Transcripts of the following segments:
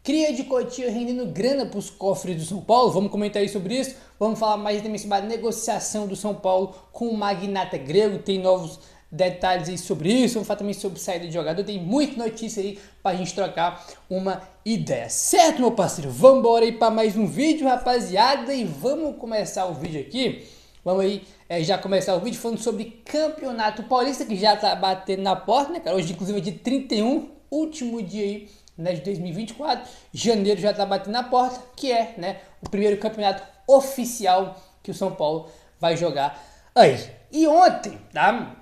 Cria de Coutinho rendendo grana para os cofres do São Paulo. Vamos comentar aí sobre isso. Vamos falar mais também sobre a negociação do São Paulo com o magnata grego. Tem novos detalhes aí sobre isso. Vamos falar também sobre saída de jogador. Tem muita notícia aí para a gente trocar uma ideia. Certo, meu parceiro? Vamos embora aí para mais um vídeo, rapaziada. E vamos começar o vídeo aqui. Vamos aí já começar o vídeo falando sobre Campeonato Paulista, que já tá batendo na porta, né, cara? Hoje, inclusive, é dia 31, último dia aí, né, de 2024. Janeiro já tá batendo na porta, que é, né, o primeiro campeonato oficial que o São Paulo vai jogar aí. E ontem, tá?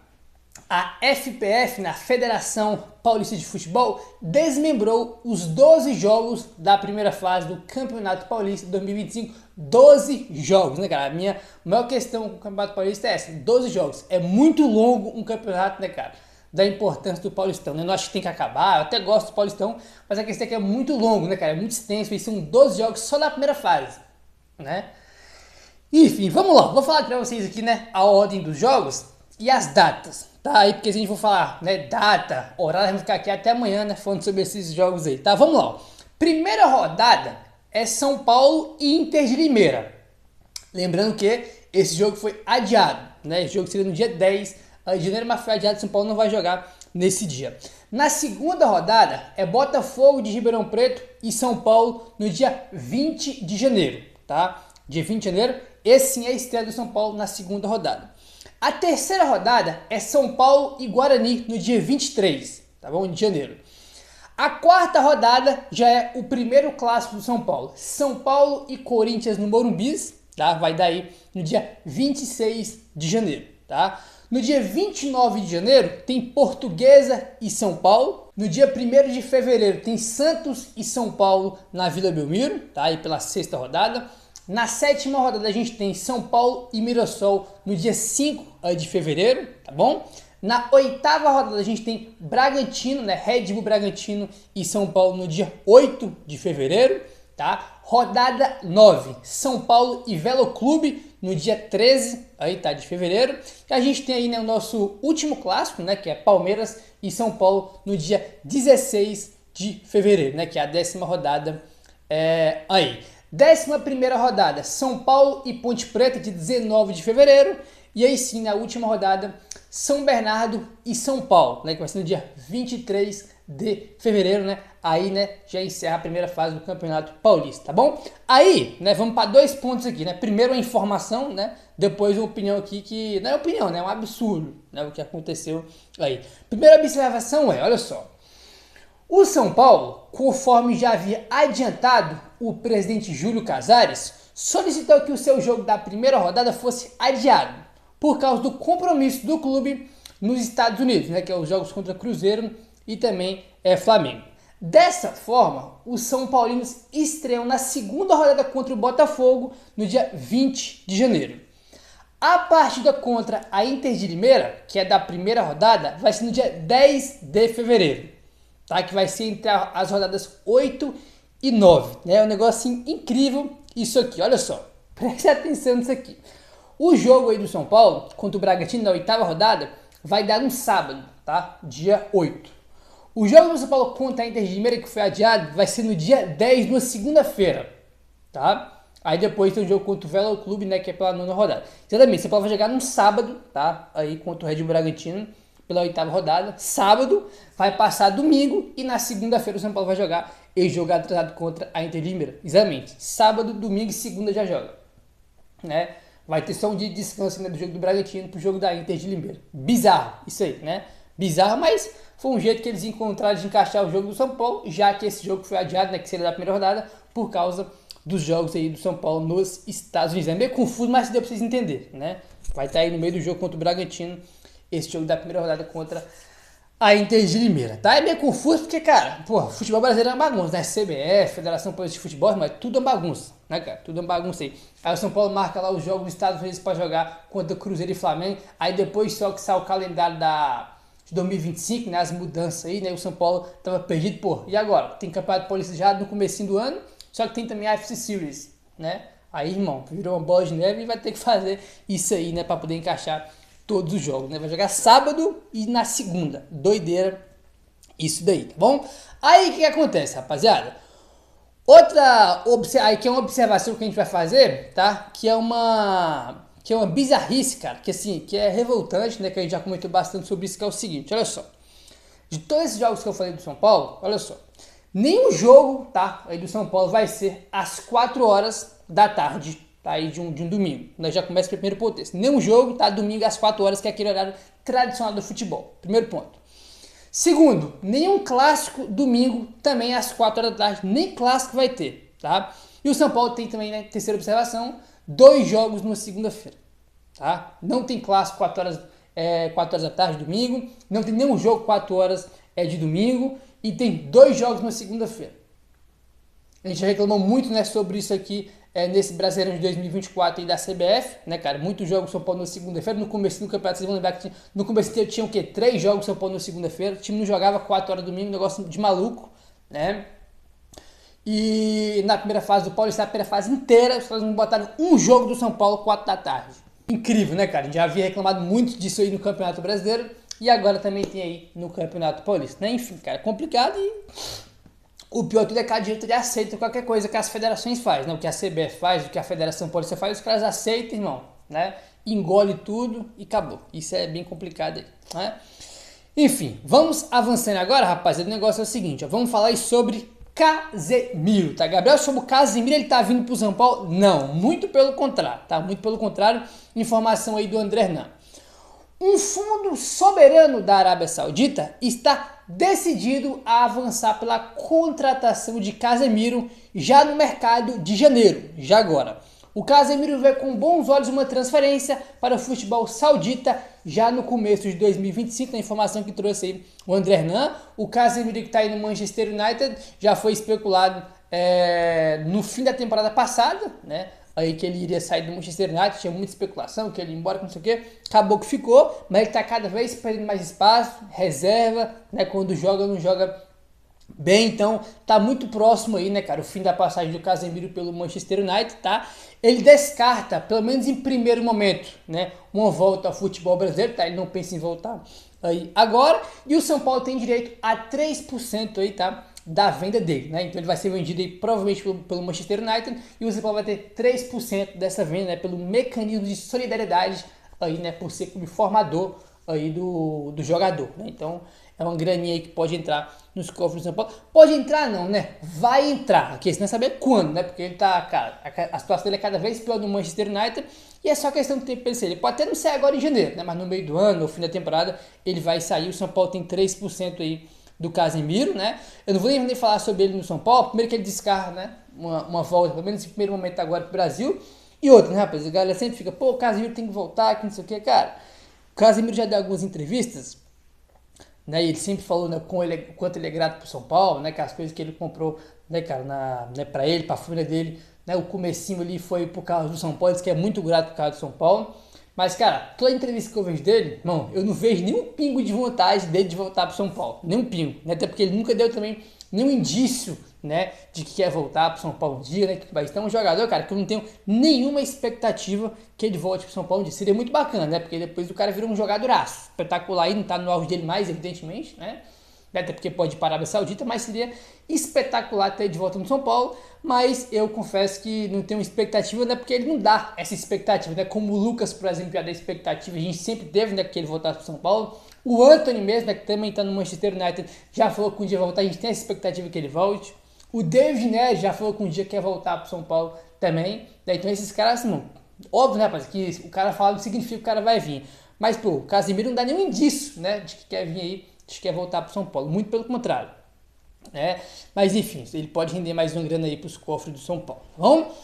A FPF, na Federação Paulista de Futebol, desmembrou os 12 jogos da primeira fase do Campeonato Paulista 2025. 12 jogos, né, cara? A minha maior questão com o Campeonato Paulista é essa: 12 jogos. É muito longo um campeonato, né, cara? Da importância do Paulistão, né? Eu não acho que tem que acabar, eu até gosto do Paulistão, mas a questão é que é muito longo, né, cara? É muito extenso, e são 12 jogos só da primeira fase, né? Enfim, vamos lá. Vou falar pra vocês aqui, né, a ordem dos jogos e as datas. Tá, aí porque se a gente for falar, né, data, horário, vamos ficar aqui até amanhã, né, falando sobre esses jogos aí, tá? Vamos lá. Primeira rodada é São Paulo e Inter de Limeira. Lembrando que esse jogo foi adiado, né? Esse jogo seria no dia 10 de janeiro, mas foi adiado. São Paulo não vai jogar nesse dia. Na segunda rodada é Botafogo de Ribeirão Preto e São Paulo no dia 20 de janeiro, tá? Dia 20 de janeiro, esse sim é a estreia do São Paulo na segunda rodada. A terceira rodada é São Paulo e Guarani no dia 23, tá bom? De janeiro. A quarta rodada já é o primeiro clássico do São Paulo. São Paulo e Corinthians no Morumbi, tá? Vai dar aí no dia 26 de janeiro, tá? No dia 29 de janeiro tem Portuguesa e São Paulo. No dia 1º de fevereiro tem Santos e São Paulo na Vila Belmiro, tá? Aí pela sexta rodada. Na sétima rodada a gente tem São Paulo e Mirassol no dia 5 de fevereiro, tá bom? Na oitava rodada a gente tem Bragantino, né? Red Bull Bragantino e São Paulo no dia 8 de fevereiro, tá? Rodada 9, São Paulo e Velo Clube no dia 13, aí tá, de fevereiro. E a gente tem aí, né, o nosso último clássico, né, que é Palmeiras e São Paulo no dia 16 de fevereiro, né, que é a 10ª rodada aí. 11ª rodada, São Paulo e Ponte Preta, de 19 de fevereiro. E aí sim, na última rodada, São Bernardo e São Paulo, né, que vai ser no dia 23 de fevereiro, né? Aí, né, já encerra a primeira fase do Campeonato Paulista, tá bom? Aí, né, vamos para 2 pontos aqui, né? Primeiro a informação, né? Depois uma opinião aqui que não é opinião, né? É um absurdo, né, o que aconteceu aí. Primeira observação é, olha só. O São Paulo, conforme já havia adiantado o presidente Júlio Casares, solicitou que o seu jogo da primeira rodada fosse adiado por causa do compromisso do clube nos Estados Unidos, né, que é os jogos contra Cruzeiro e também Flamengo. Dessa forma, os São Paulinos estreiam na segunda rodada contra o Botafogo no dia 20 de janeiro. A partida contra a Inter de Limeira, que é da primeira rodada, vai ser no dia 10 de fevereiro, tá? Que vai ser entre as rodadas 8 e 9. É um negócio assim, incrível isso aqui, olha só. Preste atenção nisso aqui. O jogo aí do São Paulo contra o Bragantino na 8ª rodada vai dar no sábado, tá? Dia 8. O jogo do São Paulo contra a Inter de Limeira, que foi adiado, vai ser no dia 10, numa segunda-feira, tá? Aí depois tem o jogo contra o Velo Clube, né, que é pela 9ª rodada. Exatamente, o São Paulo vai jogar no sábado, tá? Aí contra o Red Bull Bragantino, pela 8ª rodada. Sábado, vai passar domingo e na segunda-feira o São Paulo vai jogar e jogar atrasado contra a Inter de Limeira. Exatamente, sábado, domingo e segunda já joga, né? Vai ter só um dia de descanso, né, do jogo do Bragantino pro jogo da Inter de Limeira. Bizarro, isso aí, né? Bizarro, mas foi um jeito que eles encontraram de encaixar o jogo do São Paulo, já que esse jogo foi adiado, né, que seria da primeira rodada, por causa dos jogos aí do São Paulo nos Estados Unidos. É meio confuso, mas deu pra vocês entenderem, né? Vai estar aí no meio do jogo contra o Bragantino, esse jogo da primeira rodada contra a Inter de Limeira, tá? É meio confuso porque, cara, pô, futebol brasileiro é uma bagunça, né? CBF, Federação Paulista de Futebol, mas tudo é uma bagunça, né, cara? Tudo é uma bagunça aí. Aí o São Paulo marca lá os jogos dos Estados Unidos para jogar contra Cruzeiro e Flamengo, aí depois só que sai o calendário de 2025, né, as mudanças aí, né, o São Paulo tava perdido, pô, e agora? Tem Campeonato Paulista já no comecinho do ano, só que tem também a FC Series, né? Aí, irmão, virou uma bola de neve e vai ter que fazer isso aí, né, para poder encaixar todos os jogos, né? Vai jogar sábado e na segunda. Doideira isso daí, tá bom? Aí o que acontece, rapaziada? Aí que é uma observação que a gente vai fazer, tá? Que é uma bizarrice, cara, que assim, que é revoltante, né? Que a gente já comentou bastante sobre isso, que é o seguinte, olha só. De todos esses jogos que eu falei do São Paulo, olha só. Nenhum jogo, tá? Aí do São Paulo vai ser às 4 horas da tarde, tá? Aí de um domingo. Nós já começa o primeiro ponto desse. Nenhum jogo, tá? Domingo às 4 horas, que é aquele horário tradicional do futebol. Primeiro ponto. Segundo, nenhum clássico domingo também às 4 horas da tarde, nem clássico vai ter, tá? E o São Paulo tem também, né, terceira observação, 2 jogos numa segunda-feira, tá? Não tem clássico 4 horas da tarde, domingo, não tem nenhum jogo 4 horas de domingo e tem 2 jogos na segunda-feira. A gente já reclamou muito, né, sobre isso aqui nesse Brasileirão de 2024 aí da CBF, né, cara? Muitos jogos São Paulo na segunda-feira. No começo do campeonato, vocês vão lembrar que no começo tinha o quê? 3 jogos São Paulo na segunda-feira. O time não jogava 4 horas domingo, negócio de maluco, né? E na primeira fase do Paulista, na primeira fase inteira, os caras não botaram um jogo do São Paulo 4 da tarde. Incrível, né, cara? A gente já havia reclamado muito disso aí no Campeonato Brasileiro e agora também tem aí no Campeonato Paulista, né? Enfim, cara, é complicado e o pior de tudo é que a diretoria aceita qualquer coisa que as federações fazem, né? O que a CBF faz, o que a Federação Paulista faz, os caras aceitam, irmão, né? Engole tudo e acabou. Isso é bem complicado aí, né? Enfim, vamos avançando agora, rapaziada. O negócio é o seguinte, ó, vamos falar aí sobre Casemiro, tá? Gabriel, sobre o Casemiro, ele tá vindo pro São Paulo? Não, muito pelo contrário, tá? Muito pelo contrário, informação aí do André Hernan. Um fundo soberano da Arábia Saudita está decidido a avançar pela contratação de Casemiro já no mercado de janeiro, já agora. O Casemiro vê com bons olhos uma transferência para o futebol saudita já no começo de 2025, na informação que trouxe aí o André Hernan. O Casemiro que está aí no Manchester United já foi especulado no fim da temporada passada, né? Aí que ele iria sair do Manchester United, tinha muita especulação, que ele ia embora, não sei o que, acabou que ficou, mas ele está cada vez perdendo mais espaço, reserva, né? Quando joga, não joga bem, então tá muito próximo aí, né, cara, o fim da passagem do Casemiro pelo Manchester United, tá? Ele descarta, pelo menos em primeiro momento, né, uma volta ao futebol brasileiro, tá? Ele não pensa em voltar aí agora, e o São Paulo tem direito a 3% aí, tá? Da venda dele, né? Então ele vai ser vendido aí provavelmente pelo Manchester United e o São Paulo vai ter 3% dessa venda, né? Pelo mecanismo de solidariedade aí, né? Por ser como formador aí do jogador, né? Então é uma graninha aí que pode entrar nos cofres do São Paulo. Pode entrar não, né? Vai entrar, porque você não saber quando, né? Porque ele tá, cara, a situação dele é cada vez pior no Manchester United e é só questão de tempo para ele sair. Ele pode até não sair agora em janeiro, né? Mas no meio do ano, no fim da temporada, ele vai sair. O São Paulo tem 3% aí do Casemiro, né? Eu não vou nem falar sobre ele no São Paulo. Primeiro que ele descarga, né? Uma volta, pelo menos no primeiro momento agora pro Brasil. E outra, né, rapaz? A galera sempre fica, pô, o Casemiro tem que voltar, que não sei o que, cara. O Casemiro já deu algumas entrevistas, né? E ele sempre falou, né, o quanto ele é grato pro São Paulo, né? Que as coisas que ele comprou, né, cara, né, pra ele, pra família dele, né? O comecinho ali foi por causa do São Paulo, ele disse que é muito grato por causa do São Paulo. Mas, cara, toda entrevista que eu vejo dele, irmão, eu não vejo nenhum pingo de vontade dele de voltar pro São Paulo. Nenhum pingo, né? Até porque ele nunca deu também nenhum indício, né, de que quer voltar pro São Paulo um dia, né? Mas tem um jogador, cara, que eu não tenho nenhuma expectativa que ele volte pro São Paulo um dia. Seria muito bacana, né? Porque depois o cara virou um jogadoraço. Espetacular aí, não tá no auge dele mais, evidentemente, né? Até porque pode ir para a Arábia Saudita, mas seria espetacular ter de volta no São Paulo. Mas eu confesso que não tenho expectativa, né? Porque ele não dá essa expectativa, né? Como o Lucas, por exemplo, já dá expectativa, a gente sempre teve, né? Que ele voltasse para o São Paulo. O Antony mesmo, né? Que também está no Manchester United, já falou que um dia vai voltar, a gente tem essa expectativa que ele volte. O David Neres já falou que um dia quer voltar para o São Paulo também. Né? Então esses caras, não. Óbvio, né, rapaz, que o cara fala não significa que o cara vai vir. Mas, pô, o Casemiro não dá nenhum indício, né? De que quer vir aí, de que quer voltar para o São Paulo. Muito pelo contrário. Né? Mas enfim, ele pode render mais uma grana aí para os cofres do São Paulo. Bom,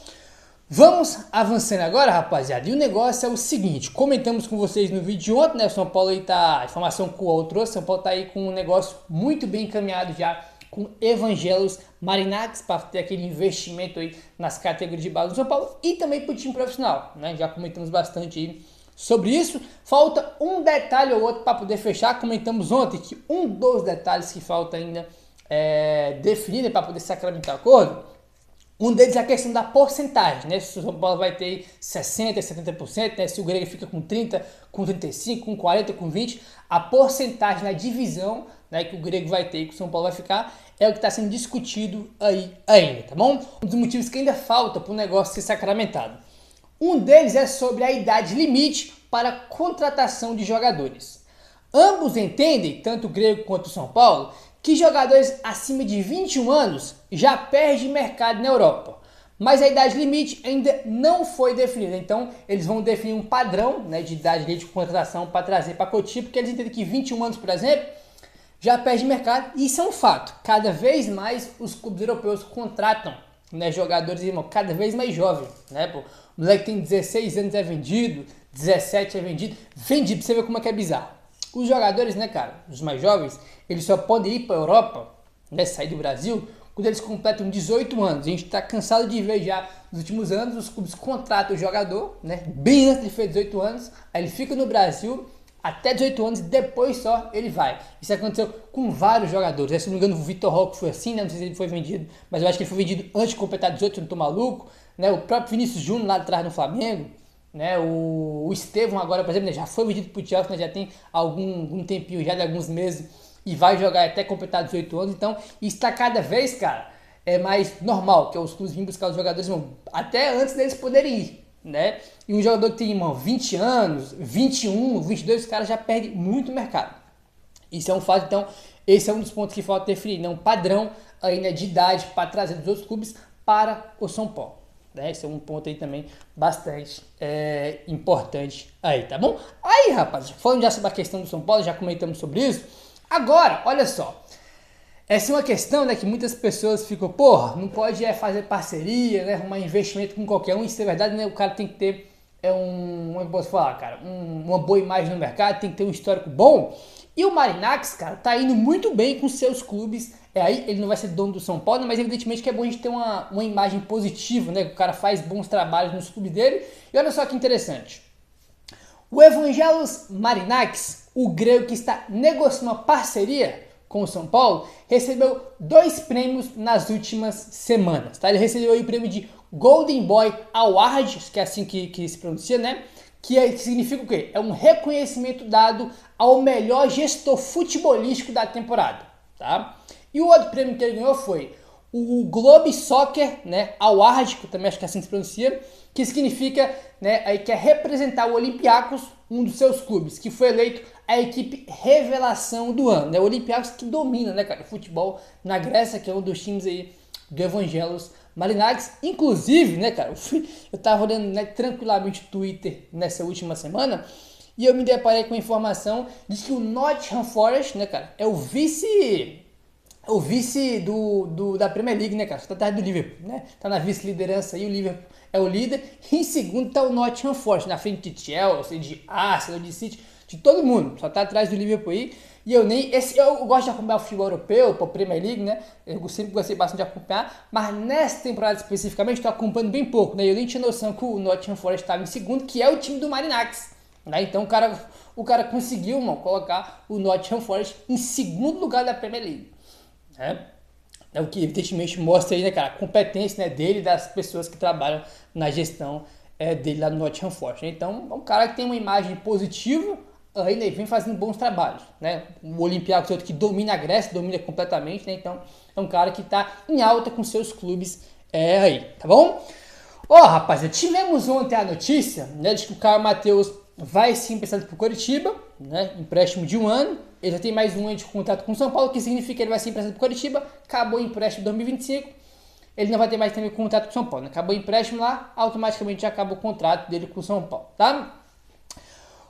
vamos avançando agora, rapaziada. E o negócio é o seguinte: comentamos com vocês no vídeo de ontem, né? O São Paulo aí tá, a informação que o UOL trouxe, São Paulo tá aí com um negócio muito bem encaminhado já com Evangelos Marinax para ter aquele investimento aí nas categorias de base do São Paulo e também para o time profissional, né? Já comentamos bastante aí sobre isso. Falta um detalhe ou outro para poder fechar. Comentamos ontem que um dos detalhes que falta ainda definida para poder sacramentar o acordo, um deles é a questão da porcentagem, né? Se o São Paulo vai ter 60%, 70%, né? Se o Grêmio fica com 30%, com 35%, com 40%, com 20%, a porcentagem na divisão, né, que o Grêmio vai ter e que o São Paulo vai ficar é o que está sendo discutido aí ainda, tá bom? Um dos motivos que ainda falta para o negócio ser sacramentado. Um deles é sobre a idade limite para a contratação de jogadores. Ambos entendem, tanto o Grêmio quanto o São Paulo, que jogadores acima de 21 anos já perdem mercado na Europa. Mas a idade limite ainda não foi definida, então eles vão definir um padrão, né, de idade de contratação para trazer para Cotia, porque eles entendem que 21 anos, por exemplo, já perde mercado, e isso é um fato. Cada vez mais os clubes europeus contratam, né, jogadores, irmão, cada vez mais jovens, né, pô. O moleque tem 16 anos, é vendido, 17 é vendido, pra você ver como é que é bizarro. Os jogadores, né, cara, os mais jovens, eles só podem ir para a Europa, né, sair do Brasil, quando eles completam 18 anos. A gente está cansado de ver já nos últimos anos os clubes contratam o jogador, né, bem antes de fazer 18 anos, aí ele fica no Brasil até 18 anos e depois só ele vai. Isso aconteceu com vários jogadores. Se não me engano, o Vitor Roque foi assim, né? Não sei se ele foi vendido, mas eu acho que ele foi vendido antes de completar 18, eu não tô maluco. Né? O próprio Vinícius Júnior lá atrás no Flamengo. Né? O Estevão agora, por exemplo, né? Já foi vendido pro Chelsea, né? Já tem algum tempinho, já de alguns meses, e vai jogar até completar 18 anos. Então, isso está cada vez, cara, é mais normal, que é os clubes virem buscar os jogadores, irmão, até antes deles poderem ir. Né? E um jogador que tem, irmão, 20 anos, 21, 22, os caras já perdem muito mercado. Isso é um fato, então, esse é um dos pontos que falta definir, né? Um padrão ainda de idade para trazer dos outros clubes para o São Paulo. Né? Esse é um ponto aí também bastante importante aí, tá bom? Aí, rapaz, falando já sobre a questão do São Paulo, já comentamos sobre isso. Agora, olha só. Essa é uma questão, né, que muitas pessoas ficam, porra, não pode fazer parceria, né, arrumar investimento com qualquer um. Isso é verdade, né, o cara tem que ter como eu posso falar, cara, uma boa imagem no mercado, tem que ter um histórico bom. E o Marinakis, cara, tá indo muito bem com seus clubes. Aí ele não vai ser dono do São Paulo, mas evidentemente que é bom a gente ter uma imagem positiva, né, que o cara faz bons trabalhos nos clubes dele. E olha só que interessante. O Evangelos Marinakis, o grego que está negociando uma parceria com o São Paulo, recebeu 2 prêmios nas últimas semanas, tá? Ele recebeu aí o prêmio de Golden Boy Award, que é assim que se pronuncia, né? Que significa o quê? É um reconhecimento dado ao melhor gestor futebolístico da temporada, tá? E o outro prêmio que ele ganhou foi o Globe Soccer, né, Award, que eu também acho que é assim que se pronuncia, que significa, né, aí que é representar o Olympiacos, um dos seus clubes, que foi eleito a equipe revelação do ano, né? O Olympiacos que domina, né, cara, o futebol na Grécia, que é um dos times aí do Evangelos Marinakis. Inclusive, né, cara, eu tava olhando, né, tranquilamente o Twitter nessa última semana e eu me deparei com a informação de que o Nottingham Forest, né, cara, é o vice da Premier League, né, cara? Tá atrás do Liverpool, né? Tá na vice-liderança aí, o Liverpool é o líder. E em segundo tá o Nottingham Forest, na frente de Chelsea, de Arsenal, de City, de todo mundo. Só tá atrás do Liverpool aí. E eu gosto de acompanhar o futebol europeu, a Premier League, né? Eu sempre gostei bastante de acompanhar. Mas nessa temporada especificamente, tô acompanhando bem pouco, né? Eu nem tinha noção que o Nottingham Forest estava em segundo, que é o time do Marinakis. Né? Então o cara conseguiu, mano, colocar o Nottingham Forest em segundo lugar da Premier League. É o que evidentemente mostra aí, né, cara, a competência, né, dele e das pessoas que trabalham na gestão dele lá no Nottingham Forest. Né? Então é um cara que tem uma imagem positiva, ainda vem fazendo bons trabalhos. Né? O Olympiacos é outro que domina a Grécia, domina completamente, né? Então é um cara que está em alta com seus clubes aí, tá bom? Rapaziada, tivemos ontem a notícia, né, de que o Caio Mateus vai sim emprestado para o Coritiba, né, empréstimo de 1 ano. Ele já tem mais um ano de contrato com o São Paulo, que significa que ele vai ser emprestado para o Coritiba. Acabou o empréstimo em 2025, ele não vai ter mais também contrato com o São Paulo. Né? Acabou o empréstimo lá, automaticamente já acaba o contrato dele com o São Paulo, tá?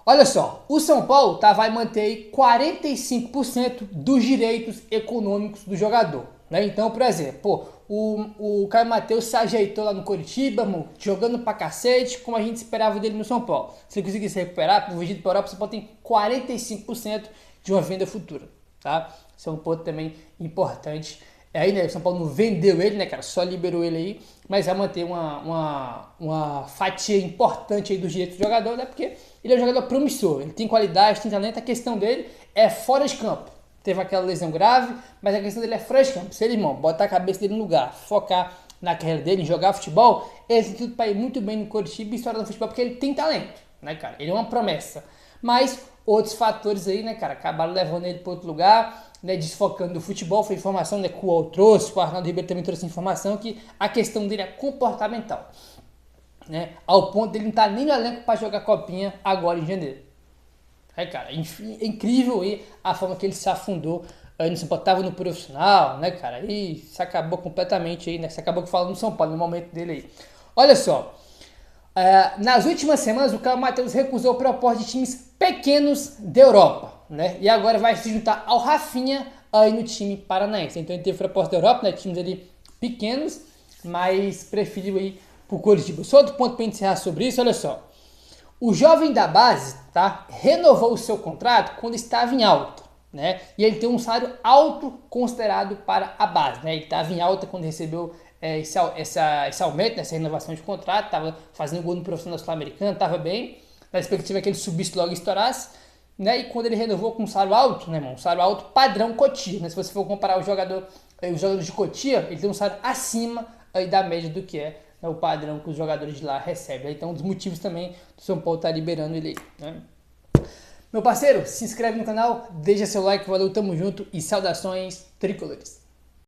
Olha só, o São Paulo vai manter aí 45% dos direitos econômicos do jogador. Né? Então, por exemplo, o Caio Mateus se ajeitou lá no Coritiba, jogando pra cacete, como a gente esperava dele no São Paulo. Se ele conseguir se recuperar, pro vendido pra Europa, você pode ter 45% de uma venda futura, tá? Isso é um ponto também importante. Aí, né, o São Paulo não vendeu ele, né, cara, só liberou ele aí, mas vai manter uma fatia importante aí dos direitos do jogador, né, porque ele é um jogador promissor, ele tem qualidade, tem talento, a questão dele é fora de campo. Teve aquela lesão grave, mas a questão dele é fora de campo. Se ele, irmão, botar a cabeça dele no lugar, focar na carreira dele, em jogar futebol, ele tem tudo para ir muito bem no Coritiba e estourar no futebol, porque ele tem talento, né, cara, ele é uma promessa. Mas outros fatores aí, né, cara, acabaram levando ele para outro lugar. né, desfocando do futebol, foi informação, né, que o UOL trouxe, o Arnaldo Ribeiro também trouxe informação, que a questão dele é comportamental, né, ao ponto dele não estar nem no elenco para jogar copinha agora em janeiro. Cara, é incrível aí a forma que ele se afundou aí no São Paulo, tava no profissional, né, cara, e se acabou completamente aí, né, se acabou falando no São Paulo, no momento dele aí. Olha só, nas últimas semanas o Caio Mateus recusou propostas de times pequenos da Europa, né? E agora vai se juntar ao Rafinha aí no time paranaense. Então ele teve proposta da Europa, né? Times ali pequenos, mas preferiu ir pro Coritiba. Só outro ponto para encerrar sobre isso, olha só. O jovem da base, tá? Renovou o seu contrato quando estava em alta, né? E ele tem um salário alto considerado para a base, né? Ele estava em alta quando recebeu esse aumento, essa renovação de contrato, estava fazendo gol no profissional sul-americano, estava bem, na expectativa que ele subisse logo e estourasse, né? E quando ele renovou com um salário alto, né, irmão? Um salário alto padrão Cotia, né? Se você for comparar os jogadores de Cotia, ele tem um salário acima aí da média do que é, né, o padrão que os jogadores de lá recebem. Então, um dos motivos também do São Paulo estar liberando ele aí, né? Meu parceiro, se inscreve no canal, deixa seu like, valeu, tamo junto e saudações tricolores.